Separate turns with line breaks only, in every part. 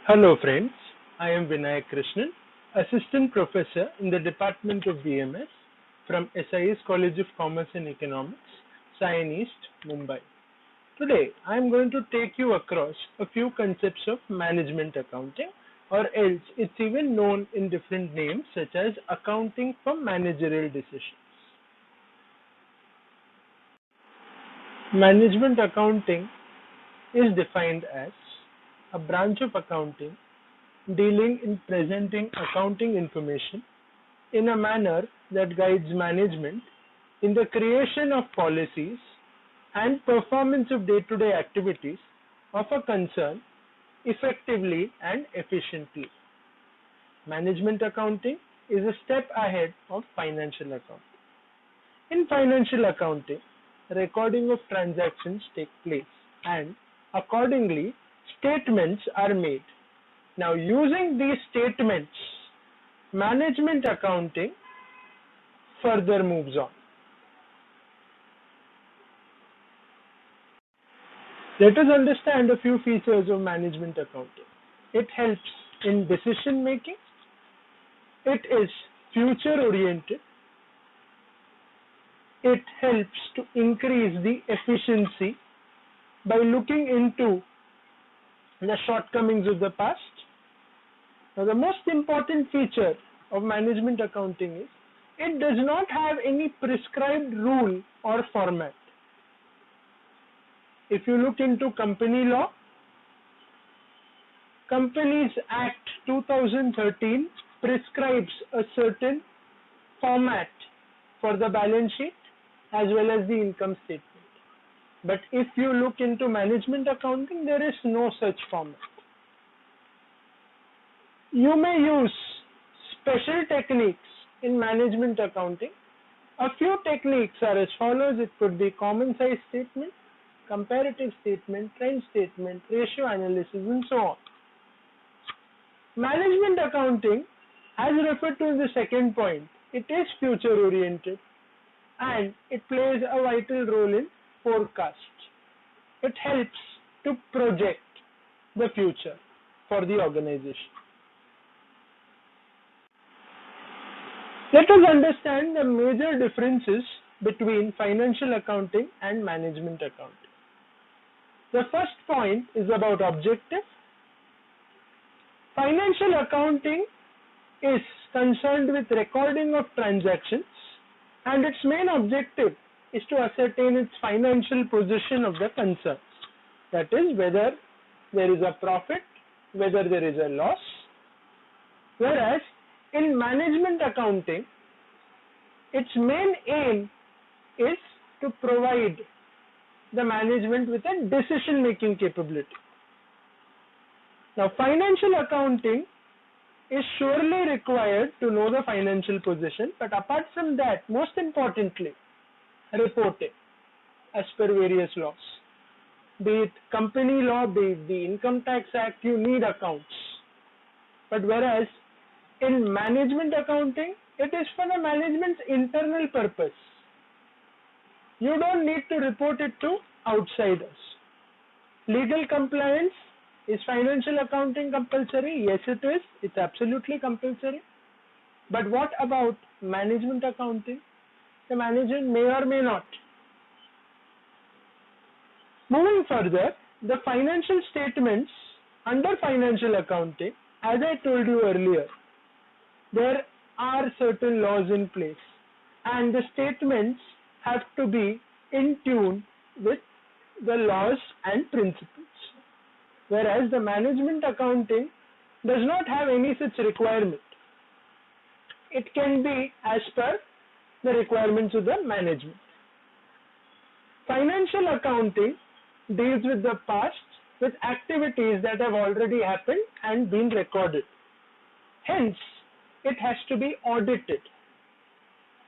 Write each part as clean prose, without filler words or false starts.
Hello friends, I am Vinayak Krishnan, Assistant Professor in the Department of BMS from SIS College of Commerce and Economics, Sion East, Mumbai. Today I am going to take you across a few concepts of management accounting, or else it's even known in different names such as accounting for managerial decisions. Management accounting is defined as a branch of accounting dealing in presenting accounting information in a manner that guides management in the creation of policies and performance of day-to-day activities of a concern effectively and efficiently. Management accounting is a step ahead of financial accounting. In financial accounting, recording of transactions take place and accordingly statements are made. Now, using these statements, management accounting further moves on. Let us understand a few features of management accounting. It helps in decision making, it is future oriented, it helps to increase the efficiency by looking into the shortcomings of the past. Now, the most important feature of management accounting is it does not have any prescribed rule or format. If you look into company law, Companies Act 2013 prescribes a certain format for the balance sheet as well as the income statement. But if you look into management accounting, there is no such format. You may use special techniques in management accounting. A few techniques are as follows. It could be common size statement, comparative statement, trend statement, ratio analysis, and so on. Management accounting, as referred to in the second point, it is future oriented and it plays a vital role in forecast. It helps to project the future for the organization. Let us understand the major differences between financial accounting and management accounting. The first point is about objective. Financial accounting is concerned with recording of transactions and its main objective is to ascertain its financial position of the concern. That is, whether there is a profit, whether there is a loss. Whereas in management accounting, its main aim is to provide the management with a decision-making capability. Now, financial accounting is surely required to know the financial position, but apart from that, most importantly, reporting as per various laws. Be it company law, be it the Income Tax Act, you need accounts. But whereas in management accounting, it is for the management's internal purpose. You don't need to report it to outsiders. Legal compliance, is financial accounting compulsory? Yes, it is. It's absolutely compulsory. But what about management accounting? The management may or may not. Moving further, the financial statements under financial accounting, as I told you earlier, there are certain laws in place and the statements have to be in tune with the laws and principles. Whereas the management accounting does not have any such requirement. It can be as per the requirements of the management. Financial accounting deals with the past, with activities that have already happened and been recorded. Hence, it has to be audited.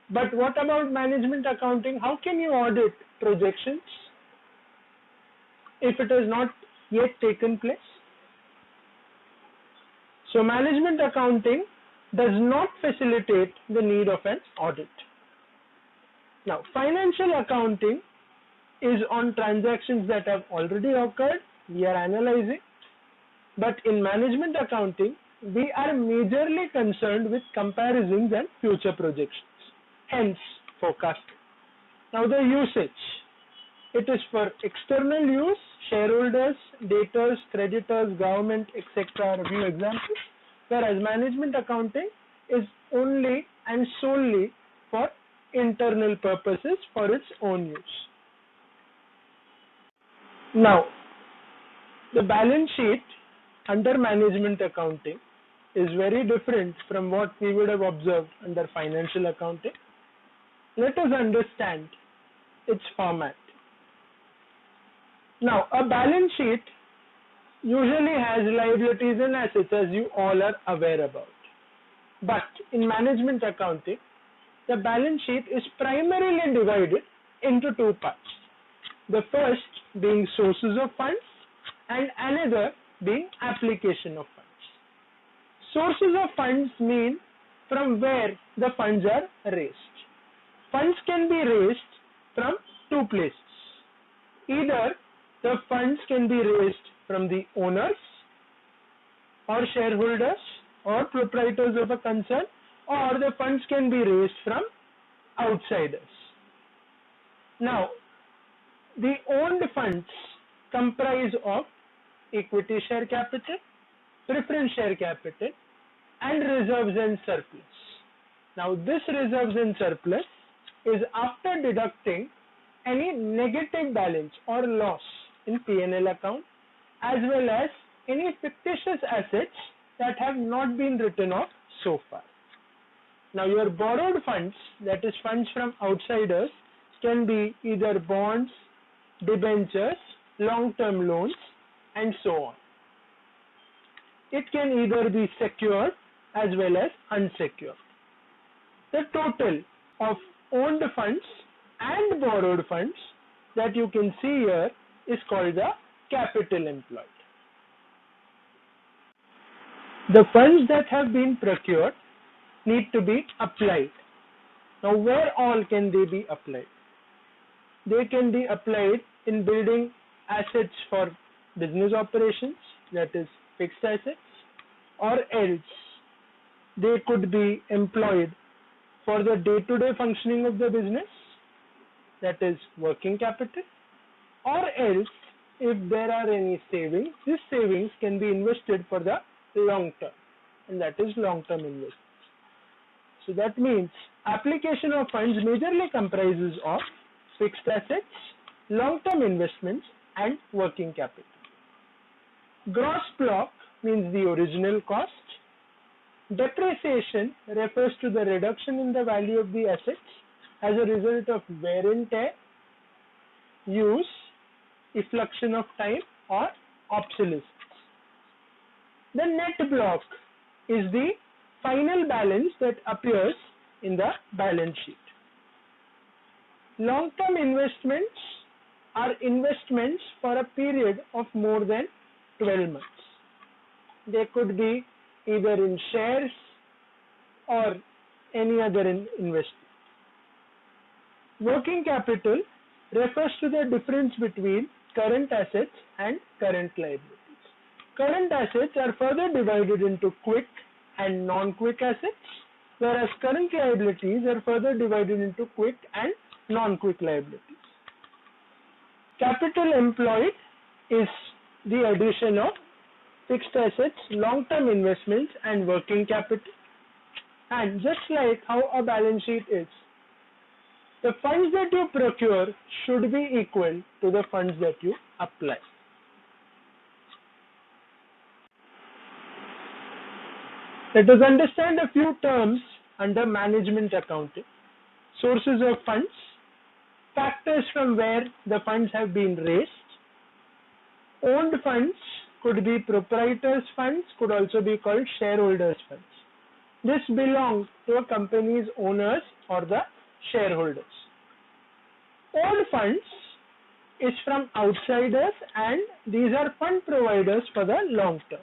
But what about management accounting? How can you audit projections if it has not yet taken place? So management accounting does not facilitate the need of an audit. Now, financial accounting is on transactions that have already occurred. We are analyzing. But in management accounting, we are majorly concerned with comparisons and future projections, hence forecasting. Now the usage. It is for external use, shareholders, debtors, creditors, government, etc. Review examples, whereas management accounting is only and solely for internal purposes for its own use. Now, the balance sheet under management accounting is very different from what we would have observed under financial accounting. Let us understand its format. Now, a balance sheet usually has liabilities and assets, as you all are aware about. But in management accounting, the balance sheet is primarily divided into two parts. The first being sources of funds and another being application of funds. Sources of funds mean from where the funds are raised. Funds can be raised from two places. Either the funds can be raised from the owners or shareholders or proprietors of a concern, or the funds can be raised from outsiders. Now, the owned funds comprise of equity share capital, preference share capital, and reserves and surplus. Now, this reserves and surplus is after deducting any negative balance or loss in P&L account, as well as any fictitious assets that have not been written off so far. Now, your borrowed funds, that is funds from outsiders, can be either bonds, debentures, long-term loans, and so on. It can either be secured as well as unsecured. The total of owned funds and borrowed funds that you can see here is called the capital employed. The funds that have been procured need to be applied. Now, where all can they be applied? They can be applied in building assets for business operations, that is fixed assets, or else they could be employed for the day-to-day functioning of the business, that is working capital, or else if there are any savings, these savings can be invested for the long term, and that is long-term investments. So that means application of funds majorly comprises of fixed assets, long-term investments, and working capital. Gross block means the original cost. Depreciation refers to the reduction in the value of the assets as a result of wear and tear, use, effluxion of time, or obsolescence. The net block is the final balance that appears in the balance sheet. Long-term investments are investments for a period of more than 12 months. They could be either in shares or any other investment. Working capital refers to the difference between current assets and current liabilities. Current assets are further divided into quick and non-quick assets, whereas current liabilities are further divided into quick and non-quick liabilities. Capital employed is the addition of fixed assets, long-term investments, and working capital. And just like how a balance sheet is, the funds that you procure should be equal to the funds that you apply. Let us understand a few terms under management accounting. Sources of funds, factors from where the funds have been raised. Owned funds could be proprietors' funds, could also be called shareholders' funds. This belongs to a company's owners or the shareholders. Owned funds is from outsiders, and these are fund providers for the long term.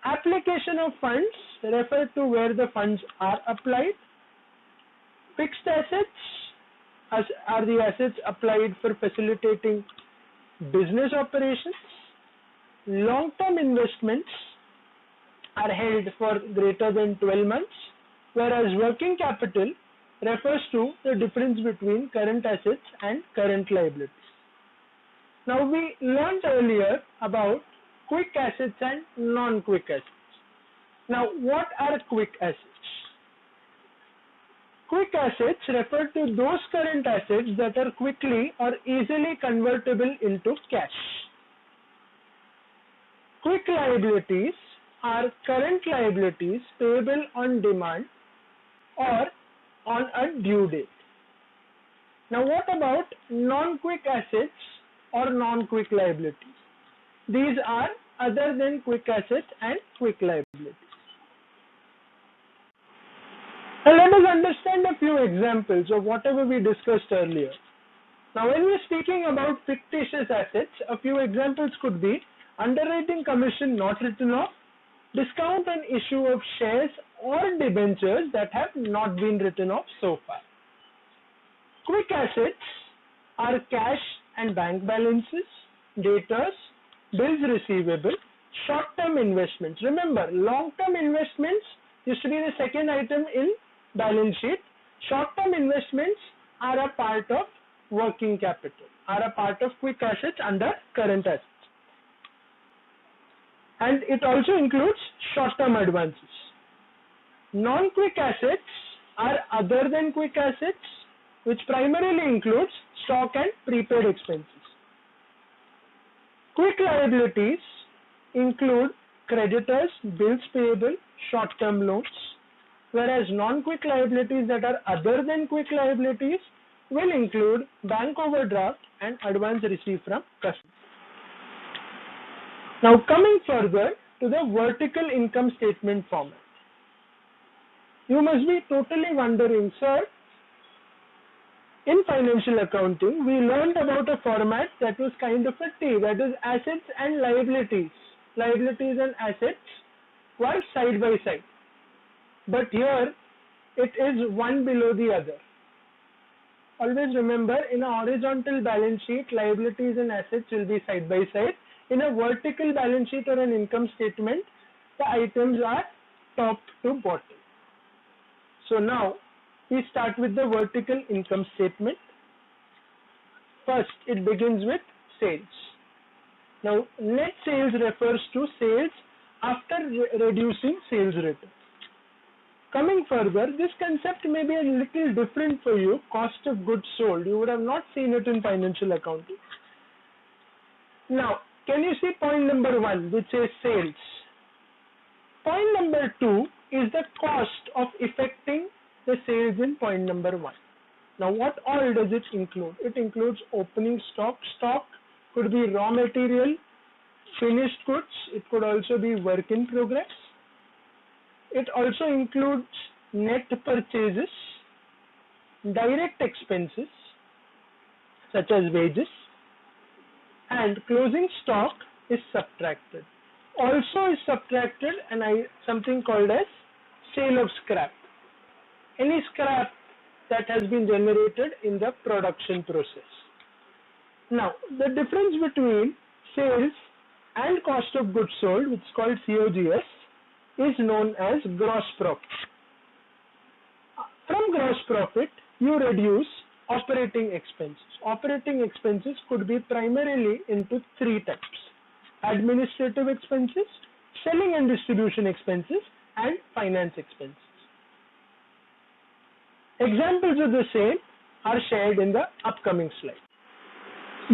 Application of funds refer to where the funds are applied. Fixed assets are the assets applied for facilitating business operations. long-term investments are held for greater than 12 months, whereas working capital refers to the difference between current assets and current liabilities. Now we learned earlier about quick assets and non-quick assets. Now what are quick assets? Quick assets refer to those current assets that are quickly or easily convertible into cash. Quick liabilities are current liabilities payable on demand or on a due date. Now what about non-quick assets or non-quick liabilities? These are other than quick assets and quick liabilities. Now let us understand a few examples of whatever we discussed earlier. Now when we are speaking about fictitious assets, a few examples could be underwriting commission not written off, discount on issue of shares or debentures that have not been written off so far. Quick assets are cash and bank balances, debtors, bills receivable, short-term investments. Remember, long-term investments used to be the second item in balance sheet. Short-term investments are a part of working capital, are a part of quick assets under current assets. And it also includes short-term advances. Non-quick assets are other than quick assets, which primarily includes stock and prepaid expenses. Quick liabilities include creditors, bills payable, short-term loans, whereas non-quick liabilities that are other than quick liabilities will include bank overdraft and advance received from customers. Now coming further to the vertical income statement format. You must be totally wondering, sir, in financial accounting, we learned about a format that was kind of a T, that is assets and liabilities. Liabilities and assets were side by side. But here, it is one below the other. Always remember, in a horizontal balance sheet, liabilities and assets will be side by side. In a vertical balance sheet or an income statement, the items are top to bottom. So now, we start with the vertical income statement. First, it begins with sales. Now, net sales refers to sales after reducing sales return. Coming further, this concept may be a little different for you, cost of goods sold. You would have not seen it in financial accounting. Now, can you see point number 1, which says sales? Point number 2 is the cost of effecting the sales in point number 1. Now, what all does it include? It includes opening stock. Stock could be raw material, finished goods. It could also be work in progress. It also includes net purchases, direct expenses such as wages, and closing stock is subtracted. Also is subtracted something called as sale of scrap. Any scrap that has been generated in the production process. Now, the difference between sales and cost of goods sold, which is called COGS, is known as gross profit. From gross profit, you reduce operating expenses. Operating expenses could be primarily into 3 types: administrative expenses, selling and distribution expenses, and finance expenses. Examples of the same are shared in the upcoming slide.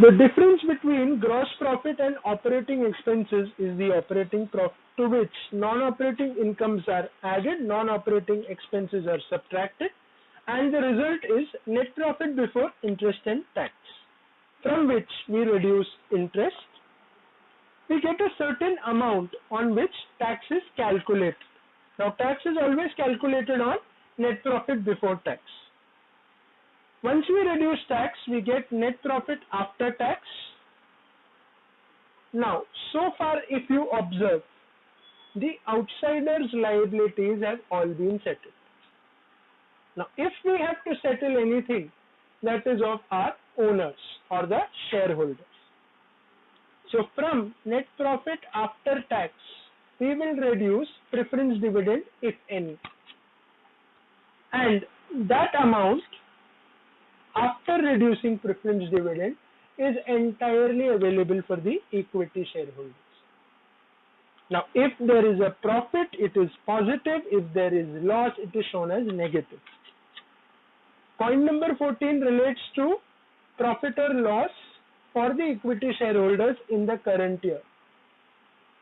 The difference between gross profit and operating expenses is the operating profit, to which non-operating incomes are added, non-operating expenses are subtracted, and the result is net profit before interest and tax, from which we reduce interest. We get a certain amount on which tax is calculated. Now, tax is always calculated on net profit before tax. Once we reduce tax, we get net profit after tax. Now, so far if you observe, the outsiders' liabilities have all been settled. Now, if we have to settle anything that is of our owners or the shareholders, So from net profit after tax, we will reduce preference dividend if any. And that amount after reducing preference dividend is entirely available for the equity shareholders. Now, if there is a profit, it is positive. If there is loss, it is shown as negative. Point number 14 relates to profit or loss for the equity shareholders in the current year.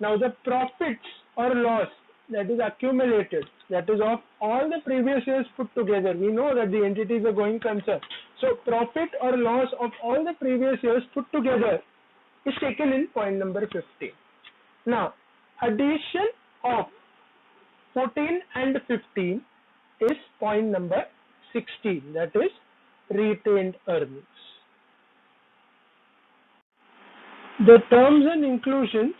Now, the profits or loss that is accumulated, that is of all the previous years put together. We know that the entity is a going concern. So, profit or loss of all the previous years put together is taken in point number 15. Now, addition of 14 and 15 is point number 16, that is retained earnings. The terms and inclusions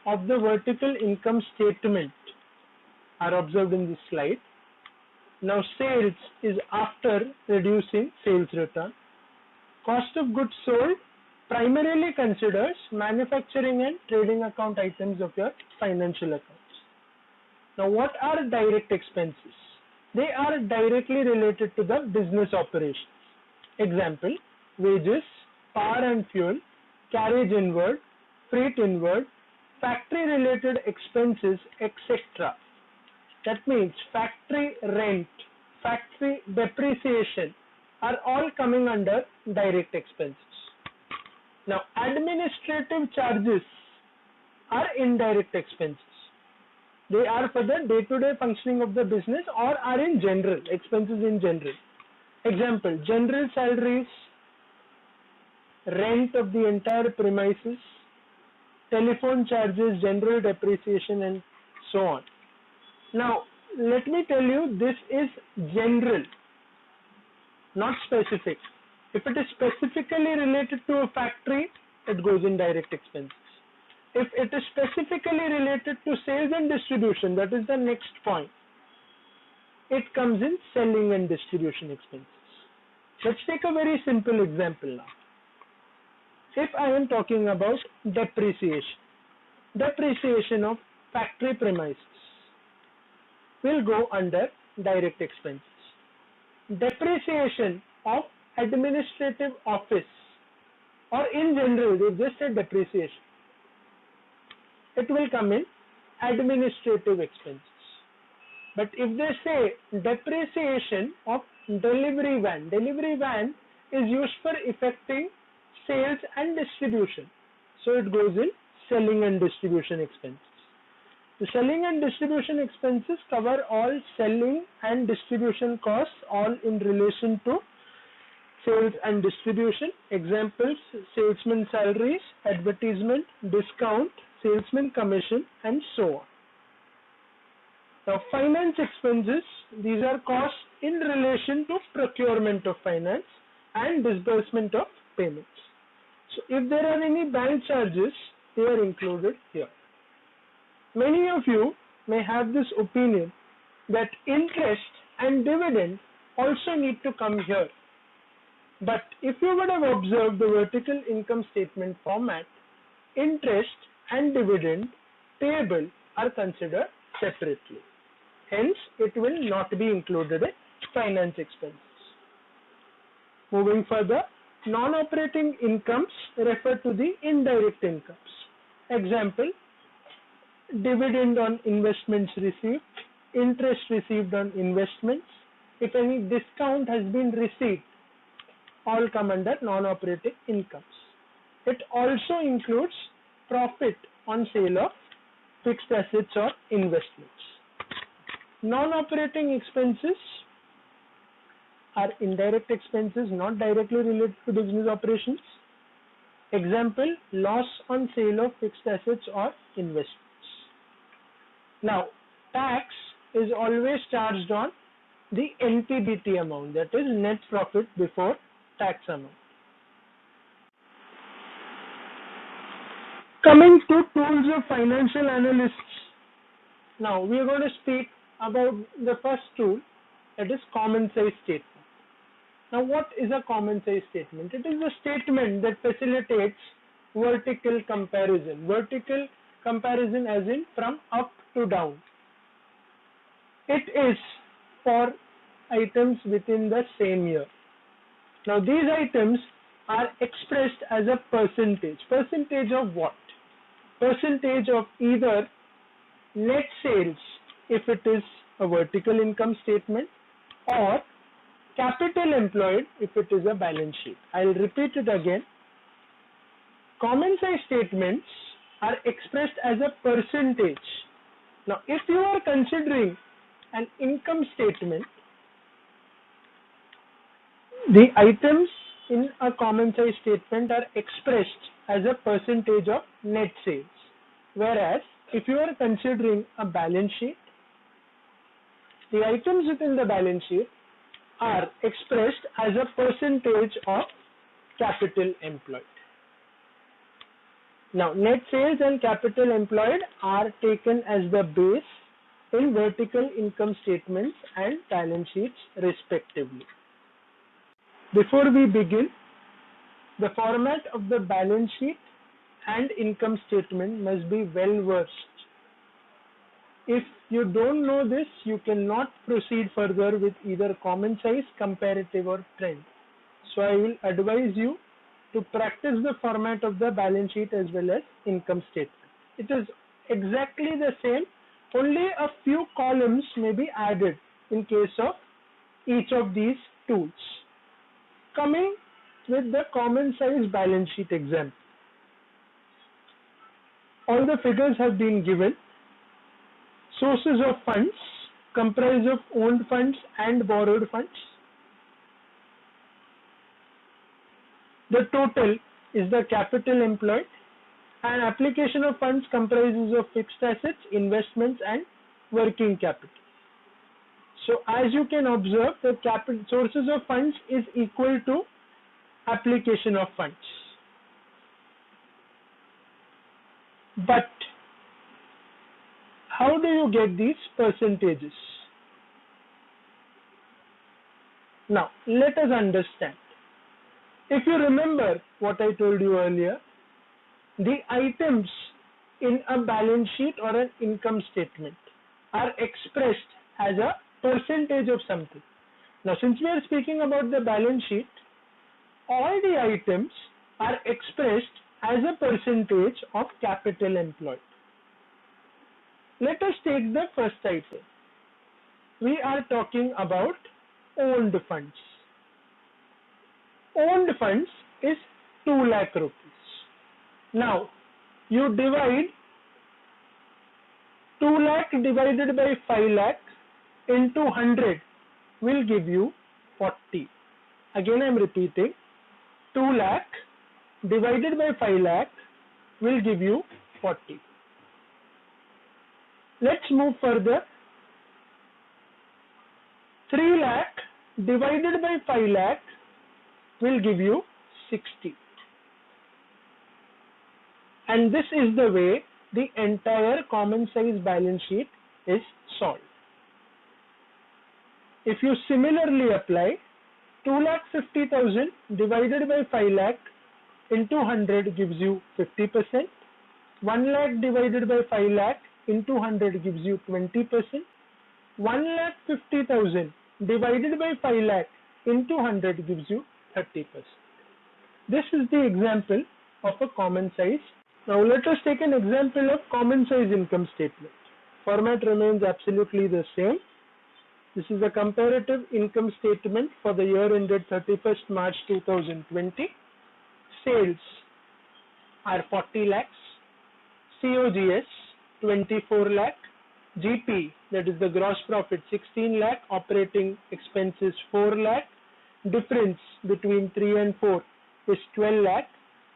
of the vertical income statement are observed in this slide. Now, sales is after reducing sales return. Cost of goods sold primarily considers manufacturing and trading account items of your financial accounts. Now, what are direct expenses? They are directly related to the business operations. Example, wages, power and fuel, carriage inward, freight inward, factory related expenses, etc. That means factory rent, factory depreciation are all coming under direct expenses. Now, administrative charges are indirect expenses. They are for the day-to-day functioning of the business or are in general, expenses in general. Example, general salaries, rent of the entire premises, telephone charges, general depreciation and so on. Now, let me tell you, this is general, not specific. If it is specifically related to a factory, it goes in direct expenses. If it is specifically related to sales and distribution, that is the next point, it comes in selling and distribution expenses. Let's take a very simple example now. If I am talking about depreciation of factory premises will go under direct expenses. Depreciation of administrative office or in general, they just said depreciation. It will come in administrative expenses. But if they say depreciation of delivery van is used for effecting sales and distribution. So it goes in selling and distribution expenses. The selling and distribution expenses cover all selling and distribution costs, all in relation to sales and distribution. Examples, salesman salaries, advertisement, discount, salesman commission and so on. Now, finance expenses, these are costs in relation to procurement of finance and disbursement of payments. So, if there are any bank charges, they are included here. Many of you may have this opinion that interest and dividend also need to come here. But if you would have observed the vertical income statement format, interest and dividend payable are considered separately. Hence, it will not be included in finance expenses. Moving further, non-operating incomes refer to the indirect incomes. Example, dividend on investments received, interest received on investments. If any discount has been received, all come under non-operating incomes. It also includes profit on sale of fixed assets or investments. Non-operating expenses are indirect expenses not directly related to business operations. Example, loss on sale of fixed assets or investments. Now, tax is always charged on the NPBT amount, that is net profit before tax amount. Coming to tools of financial analysts. Now, we are going to speak about the first tool, that is common size statement. Now, what is a common size statement? It is a statement that facilitates vertical comparison. Vertical comparison as in from up to down. It is for items within the same year. Now these items are expressed as a percentage. Percentage of what? Percentage of either net sales if it is a vertical income statement, or capital employed if it is a balance sheet. I'll repeat it again. Common size statements are expressed as a percentage. Now if you are considering an income statement, the items in a common size statement are expressed as a percentage of net sales. Whereas if you are considering a balance sheet, the items within the balance sheet are expressed as a percentage of capital employed. Now, net sales and capital employed are taken as the base in vertical income statements and balance sheets respectively. Before we begin, the format of the balance sheet and income statement must be well versed. If you don't know this, you cannot proceed further with either common size, comparative or trend. So I will advise you to practice the format of the balance sheet as well as income statement. It is exactly the same, only a few columns may be added in case of each of these tools. Coming with the common size balance sheet example. All the figures have been given. Sources of funds comprise of owned funds and borrowed funds. The total is the capital employed, and application of funds comprises of fixed assets, investments and working capital. So as you can observe, the sources of funds is equal to application of funds. But how do you get these percentages? Now, let us understand. If you remember what I told you earlier, the items in a balance sheet or an income statement are expressed as a percentage of something. Now, since we are speaking about the balance sheet, all the items are expressed as a percentage of capital employed. Let us take the first item. We are talking about owned funds. Owned funds is 2 lakh rupees. Now, you divide 2 lakh divided by 5 lakh into 100 will give you 40. Again I am repeating, 2 lakh divided by 5 lakh will give you 40. Let's move further. 3 lakh divided by 5 lakh will give you 60. And this is the way the entire common size balance sheet is solved. If you similarly apply 2,50,000 divided by 5 lakh into 100 gives you 50%. 1 lakh divided by 5 lakh into 100 gives you 20%. 1,50,000 divided by 5 lakh into 100 gives you 30%. This is the example of a common size. Now let us take an example of common size income statement. Format remains absolutely the same. This is a comparative income statement for the year ended 31st March 2020. Sales are 40 lakhs, COGS 24 lakh, GP, that is the gross profit, 16 lakh, operating expenses 4 lakh, difference between 3 and 4 is 12 lakh,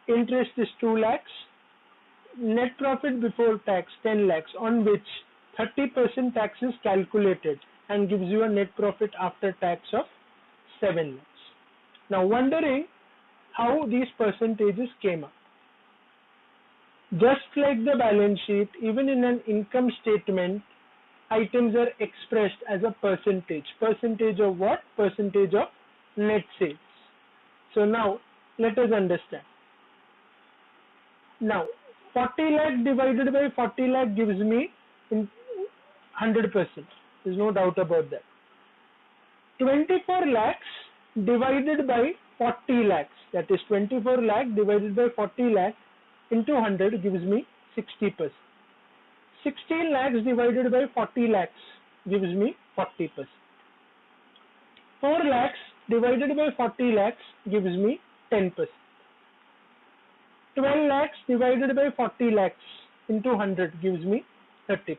interest is 2 lakhs, net profit before tax 10 lakhs, on which 30% tax is calculated and gives you a net profit after tax of 7 lakhs. Now wondering how these percentages came up. Just like the balance sheet, even in an income statement, items are expressed as a percentage. Percentage of what? Percentage of net sales. So now let us understand. Now 40 lakh divided by 40 lakh gives me in 100%. There's no doubt about that. 24 lakhs divided by 40 lakhs, that is 24 lakh divided by 40 lakh into 100 gives me 60%. 16 lakhs divided by 40 lakhs gives me 40%. 4 lakhs divided by 40 lakhs gives me 10%. 12 lakhs divided by 40 lakhs into 100 gives me 30%.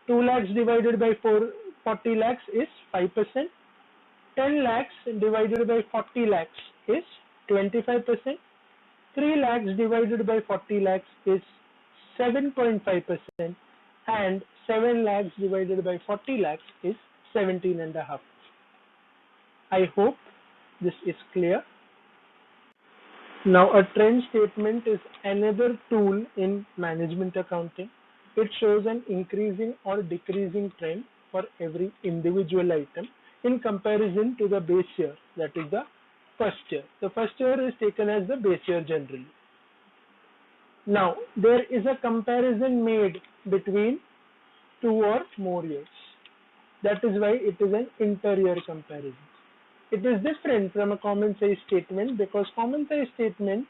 2 lakhs divided by 40 lakhs is 5%. 10 lakhs divided by 40 lakhs is 25%. 3 lakhs divided by 40 lakhs is 7.5%, and 7 lakhs divided by 40 lakhs is 17.5%. I hope this is clear. Now, a trend statement is another tool in management accounting. It shows an increasing or decreasing trend for every individual item in comparison to the base year, that is the first year. The first year is taken as the base year generally. Now, there is a comparison made between 2 or more years. That is why it is an inter-year comparison. It is different from a common size statement because common size statement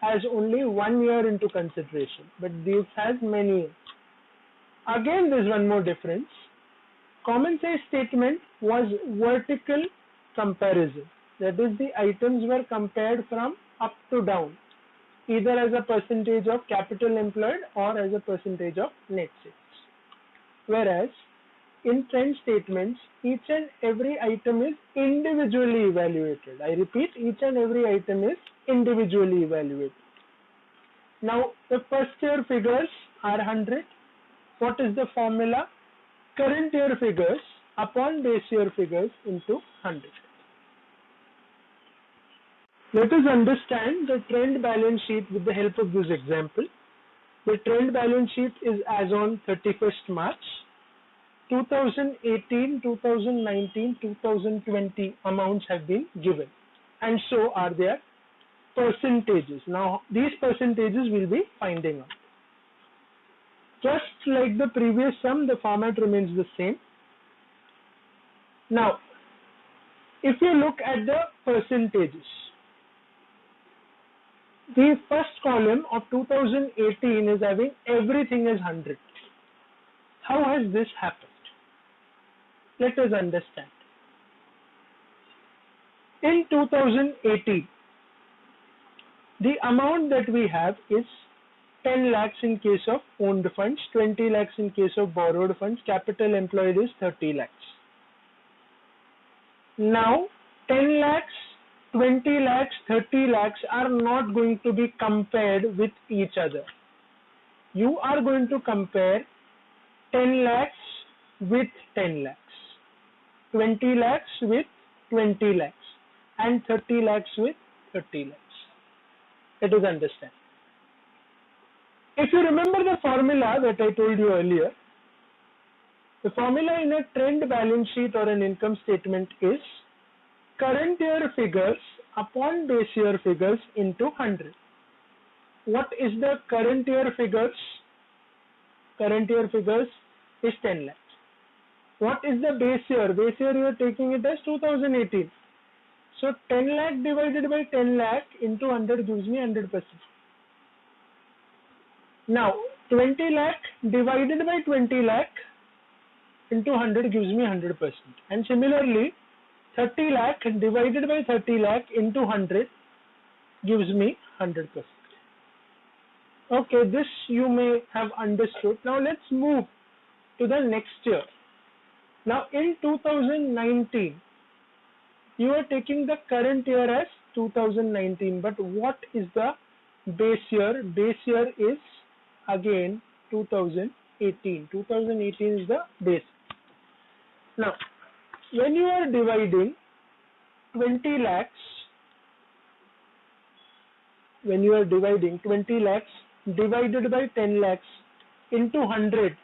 has only 1 year into consideration, but this has many years. Again, there is one more difference. Common size statement was vertical comparison. That is, the items were compared from up to down, either as a percentage of capital employed or as a percentage of net sales. Whereas in trend statements, each and every item is individually evaluated. I repeat, each and every item is individually evaluated. Now, the first year figures are 100. What is the formula? Current year figures upon base year figures into 100. Let us understand the trend balance sheet with the help of this example. The trend balance sheet is as on 31st March. 2018, 2019, 2020 amounts have been given, and so are their percentages. Now, these percentages will be finding out. Just like the previous sum, the format remains the same. Now, if you look at the percentages, the first column of 2018 is having everything as 100. How has this happened? Let us understand. In 2018, the amount that we have is 10 lakhs in case of owned funds, 20 lakhs in case of borrowed funds, capital employed is 30 lakhs. Now, 10 lakhs, 20 lakhs, 30 lakhs are not going to be compared with each other. You are going to compare 10 lakhs with 10 lakhs. 20 lakhs with 20 lakhs and 30 lakhs with 30 lakhs. Let us understand. If you remember the formula that I told you earlier, the formula in a trend balance sheet or an income statement is current year figures upon base year figures into 100. What is the current year figures? Current year figures is 10 lakhs. What is the base year? Base year you are taking it as 2018. So 10 lakh divided by 10 lakh into 100 gives me 100%. Now 20 lakh divided by 20 lakh into 100 gives me 100%. And similarly 30 lakh divided by 30 lakh into 100 gives me 100%. Okay, this you may have understood. Now let's move to the next year. Now in 2019, you are taking the current year as 2019, but what is the base year? Base year is again 2018. 2018 is the base. Now, when you are dividing 20 lakhs, when you are dividing 20 lakhs divided by 10 lakhs into 100,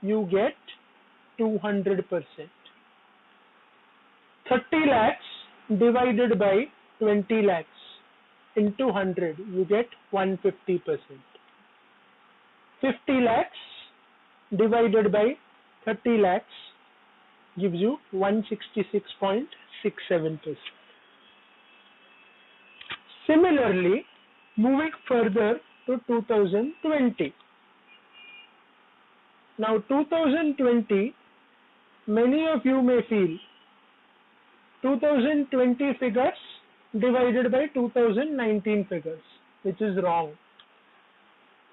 you get 200%. 30 lakhs divided by 20 lakhs into 100, you get 150%. 50 lakhs divided by 30 lakhs gives you 166.67%. Similarly, moving further to 2020. Now 2020, many of you may feel 2020 figures divided by 2019 figures, which is wrong.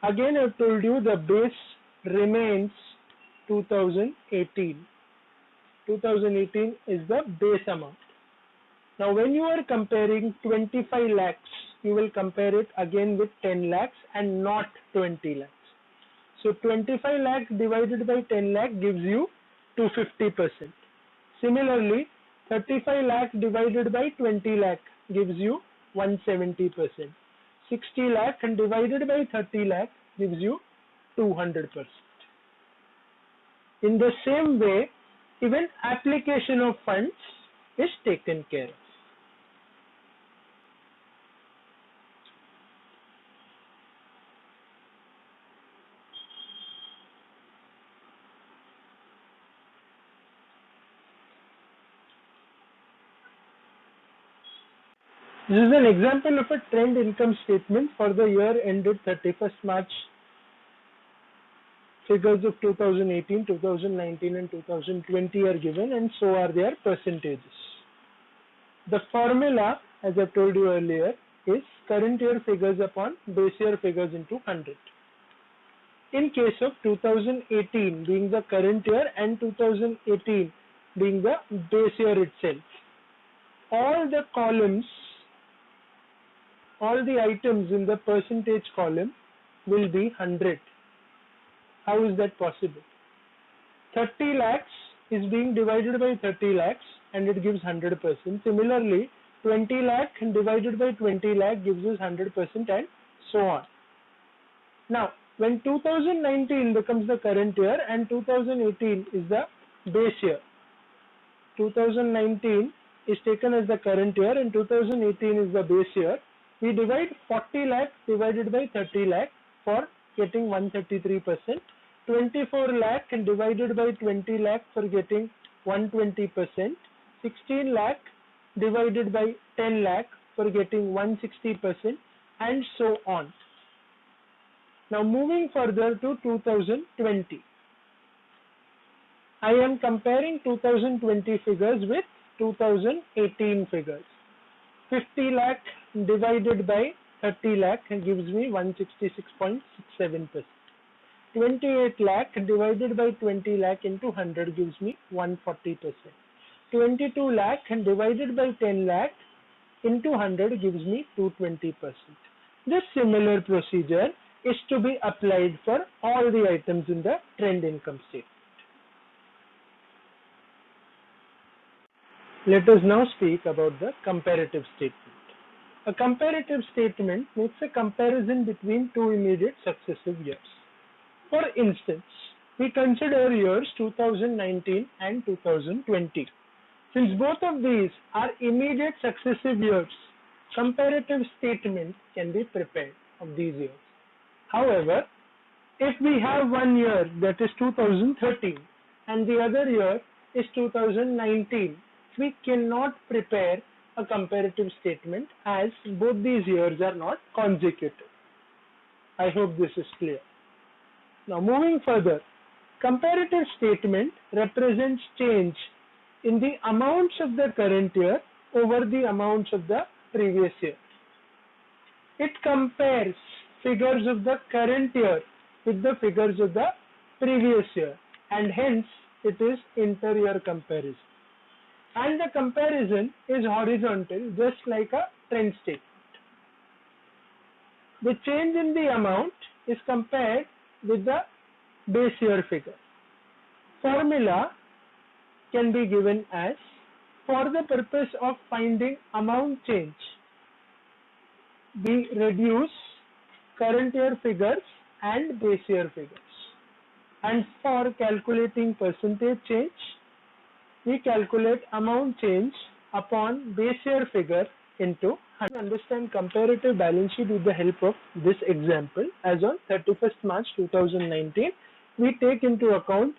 Again, I've told you the base remains 2018. 2018 is the base amount. Now, when you are comparing 25 lakhs, you will compare it again with 10 lakhs and not 20 lakhs. So, 25 lakhs divided by 10 lakh gives you 250%. Similarly, 35 lakh divided by 20 lakh gives you 170%. 60 lakh and divided by 30 lakh gives you 200%. In the same way, even application of funds is taken care of. This is an example of a trend income statement for the year ended 31st March. Figures of 2018, 2019 and 2020 are given, and so are their percentages. The formula, as I told you earlier, is current year figures upon base year figures into 100. In case of 2018 being the current year and 2018 being the base year itself, all the columns, all the items in the percentage column will be 100. How is that possible? 30 lakhs is being divided by 30 lakhs and it gives 100%. Similarly, 20 lakh divided by 20 lakh gives us 100% and so on. Now, when 2019 becomes the current year and 2018 is the base year, 2019 is taken as the current year and 2018 is the base year, we divide 40 lakh divided by 30 lakh for getting 133%, 24 lakh and divided by 20 lakh for getting 120%, 16 lakh divided by 10 lakh for getting 160%, and so on. Now moving further to 2020. I am comparing 2020 figures with 2018 figures. 50 lakh divided by 30 lakh gives me 166.67%. 28 lakh divided by 20 lakh into 100 gives me 140%. 22 lakh divided by 10 lakh into 100 gives me 220%. This similar procedure is to be applied for all the items in the trend income statement. Let us now speak about the comparative statement. A comparative statement makes a comparison between two immediate successive years. For instance, we consider years 2019 and 2020. Since both of these are immediate successive years, comparative statement can be prepared of these years. However, if we have one year that is 2013 and the other year is 2019, we cannot prepare a comparative statement as both these years are not consecutive. I hope this is clear. Now moving further, comparative statement represents change in the amounts of the current year over the amounts of the previous year. It compares figures of the current year with the figures of the previous year, and hence it is inter-year comparison. And the comparison is horizontal, just like a trend statement. The change in the amount is compared with the base year figure. Formula can be given as, for the purpose of finding amount change, we reduce current year figures and base year figures. And for calculating percentage change, we calculate amount change upon base year figure into Understand comparative balance sheet with the help of this example. As on 31st March 2019, we take into account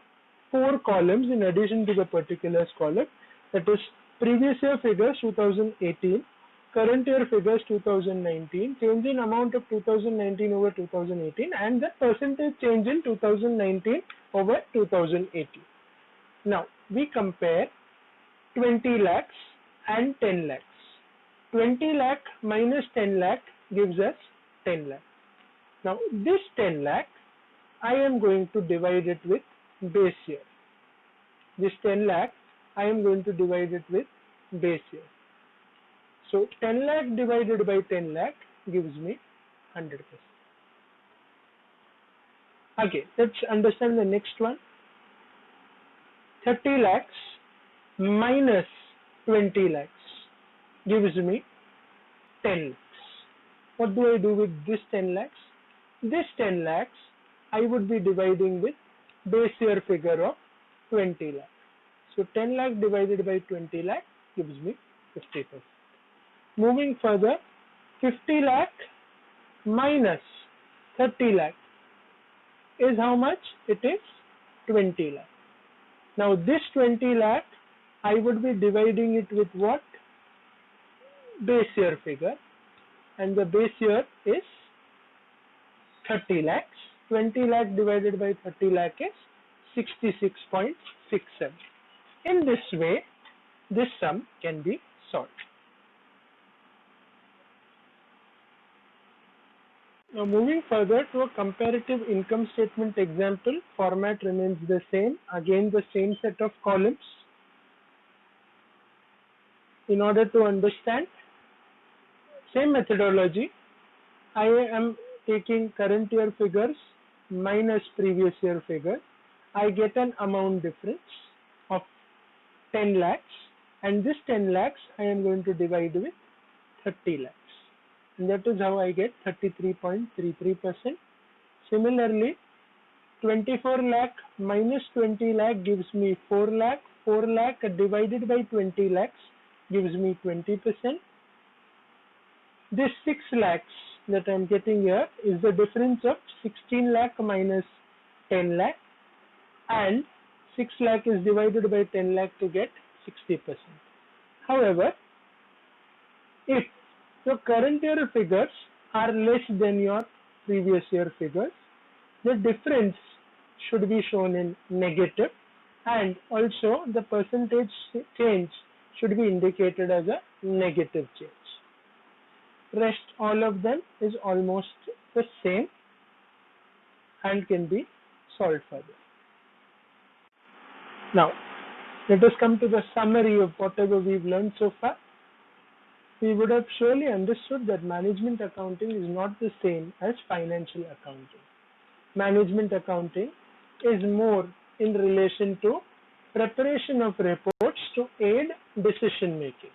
4 columns in addition to the particulars column, that is previous year figures 2018, current year figures 2019, change in amount of 2019 over 2018, and the percentage change in 2019 over 2018. Now we compare 20 lakhs and 10 lakhs. 20 lakh minus 10 lakh gives us 10 lakh. Now this 10 lakh I am going to divide it with base year. This 10 lakh I am going to divide it with base year. So 10 lakh divided by 10 lakh gives me 100%. Okay, let's understand the next one. 30 lakhs minus 20 lakhs gives me 10 lakhs. What do I do with this 10 lakhs? This 10 lakhs I would be dividing with base year figure of 20 lakhs. So 10 lakh divided by 20 lakh gives me 50%. Moving further, 50 lakh minus 30 lakh is how much? It is 20 lakh. Now this 20 lakh I would be dividing it with what? Base year figure, and the base year is 30 lakhs. 20 lakh divided by 30 lakh is 66.67. In this way, this sum can be solved. Now moving further to a comparative income statement example, format remains the same. Again the same set of columns. In order to understand, same methodology, I am taking current year figures minus previous year figure. I get an amount difference of 10 lakhs, and this 10 lakhs I am going to divide with 30 lakhs. And that is how I get 33.33%. Similarly, 24 lakh minus 20 lakh gives me 4 lakh. 4 lakh divided by 20 lakhs gives me 20%. This 6 lakhs that I am getting here is the difference of 16 lakh minus 10 lakh, and 6 lakh is divided by 10 lakh to get 60%. However, if your current year figures are less than your previous year figures, the difference should be shown in negative, and also the percentage change should be indicated as a negative change. Rest all of them is almost the same and can be solved further. Now, let us come to the summary of whatever we've learned so far. We would have surely understood that management accounting is not the same as financial accounting. Management accounting is more in relation to preparation of reports to aid decision making,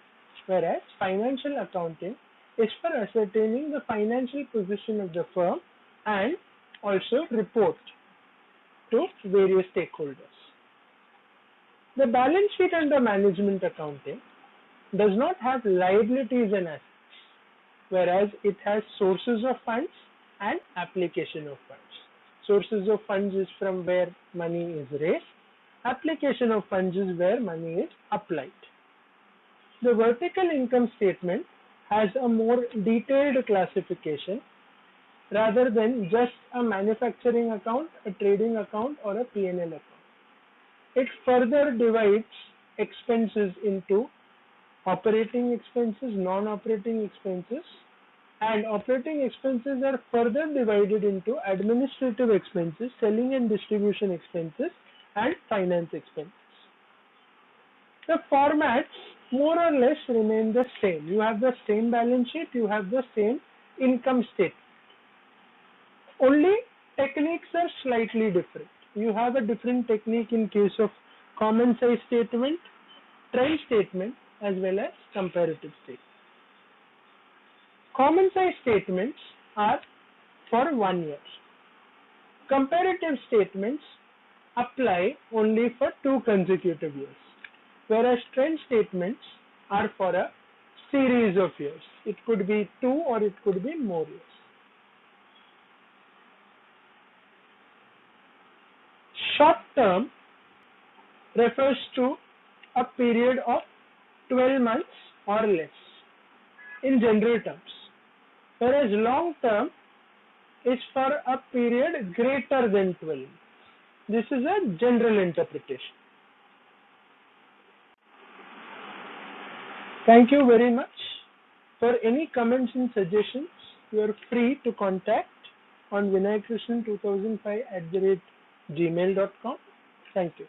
whereas financial accounting is for ascertaining the financial position of the firm and also report to various stakeholders. The balance sheet under management accounting does not have liabilities and assets, whereas it has sources of funds and application of funds. Sources of funds is from where money is raised. Application of funds is where money is applied. The vertical income statement has a more detailed classification rather than just a manufacturing account, a trading account, or a P&L account. It further divides expenses into operating expenses, non-operating expenses, and operating expenses are further divided into administrative expenses, selling and distribution expenses, and finance expenses. The formats more or less remain the same. You have the same balance sheet, you have the same income statement. Only techniques are slightly different. You have a different technique in case of common size statement, trend statement, as well as comparative statement. Common size statements are for 1 year. Comparative statements apply only for 2 consecutive years, whereas trend statements are for a series of years. It could be 2 or it could be more years. Short term refers to a period of 12 months or less in general terms, whereas long term is for a period greater than 12 months. This is a general interpretation. Thank you very much. For any comments and suggestions, you are free to contact on vinaykrishnan2005@gmail.com. Thank you.